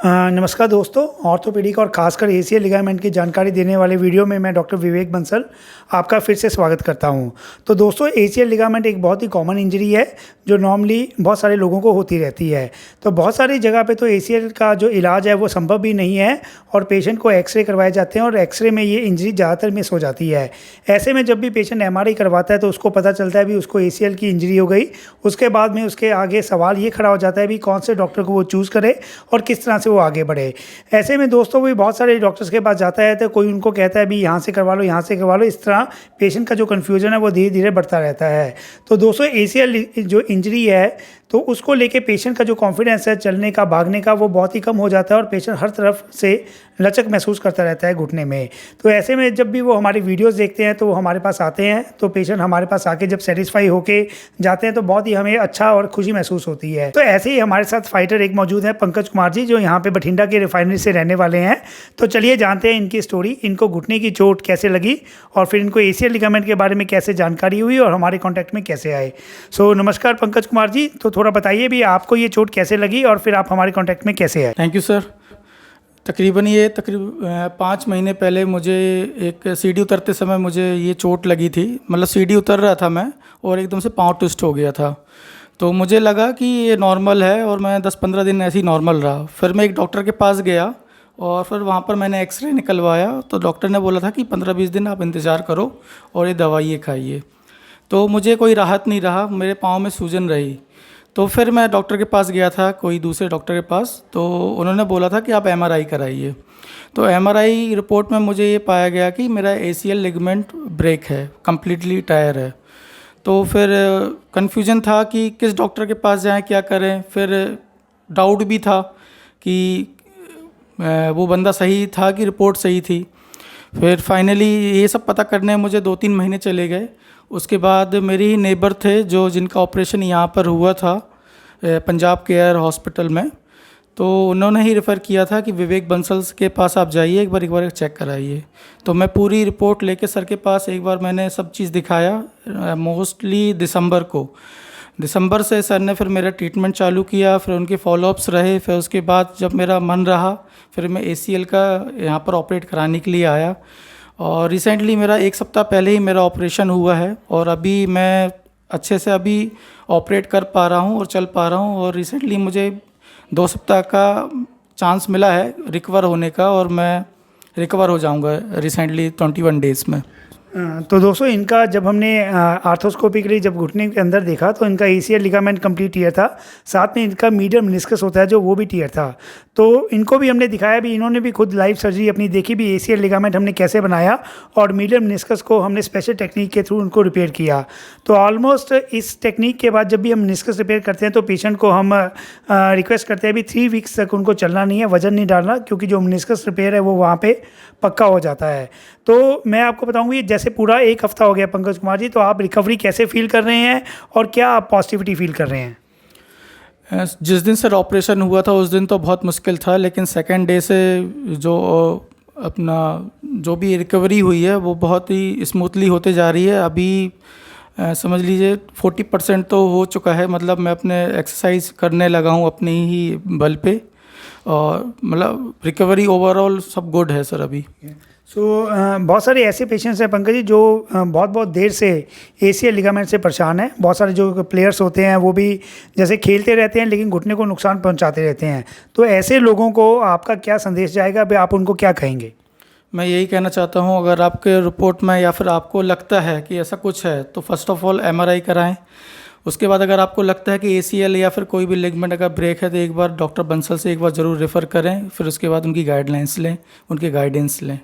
नमस्कार दोस्तों, ऑर्थोपेडिक और खासकर एसीएल लिगामेंट की जानकारी देने वाले वीडियो में मैं डॉक्टर विवेक बंसल आपका फिर से स्वागत करता हूं। तो दोस्तों, एसीएल लिगामेंट एक बहुत ही कॉमन इंजरी है जो नॉर्मली बहुत सारे लोगों को होती रहती है। तो बहुत सारी जगह पे तो एसीएल का जो इलाज है वो संभव भी नहीं है और पेशेंट को एक्सरे करवाए जाते हैं और एक्सरे में ये इंजरी ज़्यादातर मिस हो जाती है। ऐसे में जब भी पेशेंट एमआरआई करवाता है तो उसको पता चलता है भी उसको एसीएल की इंजरी हो गई। उसके बाद में उसके आगे सवाल ये खड़ा हो जाता है भी कौन से डॉक्टर को वो चूज़ करे और किस तरह से वो आगे बढ़े। ऐसे में दोस्तों भी बहुत सारे डॉक्टर्स के पास जाता है तो कोई उनको कहता है भी यहाँ से करवा लो, यहाँ से करवा लो। इस तरह पेशेंट का जो कन्फ्यूजन है वो धीरे धीरे बढ़ता रहता है। तो दोस्तों, एसीएल जो इंजरी है तो उसको लेके पेशेंट का जो कॉन्फिडेंस है चलने का, भागने का, वो बहुत ही कम हो जाता है और पेशेंट हर तरफ से लचक महसूस करता रहता है घुटने में। तो ऐसे में जब भी वो हमारी वीडियोस देखते हैं तो वो हमारे पास आते हैं, तो पेशेंट हमारे पास आके जब सेटिस्फाई होके जाते हैं तो बहुत ही हमें अच्छा और खुशी महसूस होती है। तो ऐसे ही हमारे साथ फाइटर एक मौजूद है, पंकज कुमार जी, जो यहाँ पे बठिंडा के रिफाइनरी से रहने वाले हैं। तो चलिए जानते हैं इनकी स्टोरी, इनको घुटने की चोट कैसे लगी और फिर इनको एसीएल लिगामेंट के बारे में कैसे जानकारी हुई और हमारे कॉन्टैक्ट में कैसे आए। सो नमस्कार पंकज कुमार जी, तो थोड़ा बताइए भी आपको ये चोट कैसे लगी और फिर आप हमारे कॉन्टैक्ट में कैसे आए। Thank you sir. तकरीबन 5 महीने पहले मुझे एक सीढ़ी उतरते समय मुझे ये चोट लगी थी। मतलब सीढ़ी उतर रहा था मैं और एकदम से पाँव ट्विस्ट हो गया था। तो मुझे लगा कि ये नॉर्मल है और मैं 10-15 दिन ऐसे ही नॉर्मल रहा। फिर मैं एक डॉक्टर के पास गया और फिर वहाँ पर मैंने एक्सरे निकलवाया तो डॉक्टर ने बोला था कि 15-20 दिन आप इंतज़ार करो और ये दवाइयाँ खाइए। तो मुझे कोई राहत नहीं रहा, मेरे पाँव में सूजन रही। तो फिर मैं डॉक्टर के पास गया था, कोई दूसरे डॉक्टर के पास। तो उन्होंने बोला था कि आप एमआरआई कराइए। तो एमआरआई रिपोर्ट में मुझे ये पाया गया कि मेरा एसीएल लिगामेंट ब्रेक है, कम्प्लीटली टायर है। तो फिर कन्फ्यूजन था कि किस डॉक्टर के पास जाएं, क्या करें। फिर डाउट भी था कि वो बंदा सही था कि रिपोर्ट सही थी। फिर फाइनली ये सब पता करने मुझे 2-3 महीने चले गए। उसके बाद मेरी ही नेबर थे जो जिनका ऑपरेशन यहाँ पर हुआ था पंजाब केयर हॉस्पिटल में। तो उन्होंने ही रेफ़र किया था कि विवेक बंसल्स के पास आप जाइए, एक बार चेक कराइए। तो मैं पूरी रिपोर्ट लेके सर के पास एक बार मैंने सब चीज़ दिखाया। मोस्टली दिसंबर से सर ने फिर मेरा ट्रीटमेंट चालू किया। फिर उनके फॉलोअप्स रहे। फिर उसके बाद जब मेरा मन रहा फिर मैं एसीएल का यहाँ पर ऑपरेट कराने के लिए आया। और रिसेंटली मेरा 1 सप्ताह पहले ही मेरा ऑपरेशन हुआ है और अभी मैं अच्छे से अभी ऑपरेट कर पा रहा हूँ और चल पा रहा हूँ। और रिसेंटली मुझे 2 सप्ताह का चांस मिला है रिकवर होने का और मैं रिकवर हो जाऊँगा रिसेंटली 21 डेज़ में। तो दोस्तों, इनका जब हमने आर्थोस्कोपी के लिए जब घुटने के अंदर देखा तो इनका एसीएल लिगामेंट कंप्लीट टीयर था, साथ में इनका मीडियम मेनिस्कस होता है जो वो भी टीयर था। तो इनको भी हमने दिखाया भी, इन्होंने भी खुद लाइव सर्जरी अपनी देखी भी एसीएल लिगामेंट हमने कैसे बनाया और मीडियम मेनिस्कस को हमने स्पेशल टेक्निक के थ्रू उनको रिपेयर किया। तो ऑलमोस्ट इस टेक्निक के बाद जब भी हम मेनिस्कस रिपेयर करते हैं तो पेशेंट को हम रिक्वेस्ट करते हैं भी 3 वीक्स तक उनको चलना नहीं है, वजन नहीं डालना, क्योंकि जो मेनिस्कस रिपेयर है वो वहाँ पे पक्का हो जाता है। तो मैं आपको बताऊँगी, जैसे पूरा 1 हफ्ता हो गया पंकज कुमार जी, तो आप रिकवरी कैसे फील कर रहे हैं और क्या आप पॉजिटिविटी फील कर रहे हैं? जिस दिन सर ऑपरेशन हुआ था उस दिन तो बहुत मुश्किल था, लेकिन सेकेंड डे से जो अपना जो भी रिकवरी हुई है वो बहुत ही स्मूथली होते जा रही है। अभी समझ लीजिए 40% तो हो चुका है। मतलब मैं अपने एक्सरसाइज करने लगा हूँ अपने ही बल पे और मतलब रिकवरी ओवरऑल सब गुड है सर अभी। बहुत सारे ऐसे पेशेंट्स हैं पंकज जी जो बहुत देर से एसीएल लिगामेंट से परेशान हैं। बहुत सारे जो प्लेयर्स होते हैं वो भी जैसे खेलते रहते हैं लेकिन घुटने को नुकसान पहुंचाते रहते हैं। तो ऐसे लोगों को आपका क्या संदेश जाएगा, भाई आप उनको क्या कहेंगे? मैं यही कहना चाहता हूँ, अगर आपके रिपोर्ट में या फिर आपको लगता है कि ऐसा कुछ है तो फर्स्ट ऑफ ऑल एमआरआई कराएं। उसके बाद अगर आपको लगता है कि एसीएल या फिर कोई भी लिगामेंट अगर ब्रेक है तो एक बार डॉक्टर बंसल से एक बार ज़रूर रेफ़र करें। फिर उसके बाद उनकी गाइडलाइंस लें, उनके गाइडेंस लें।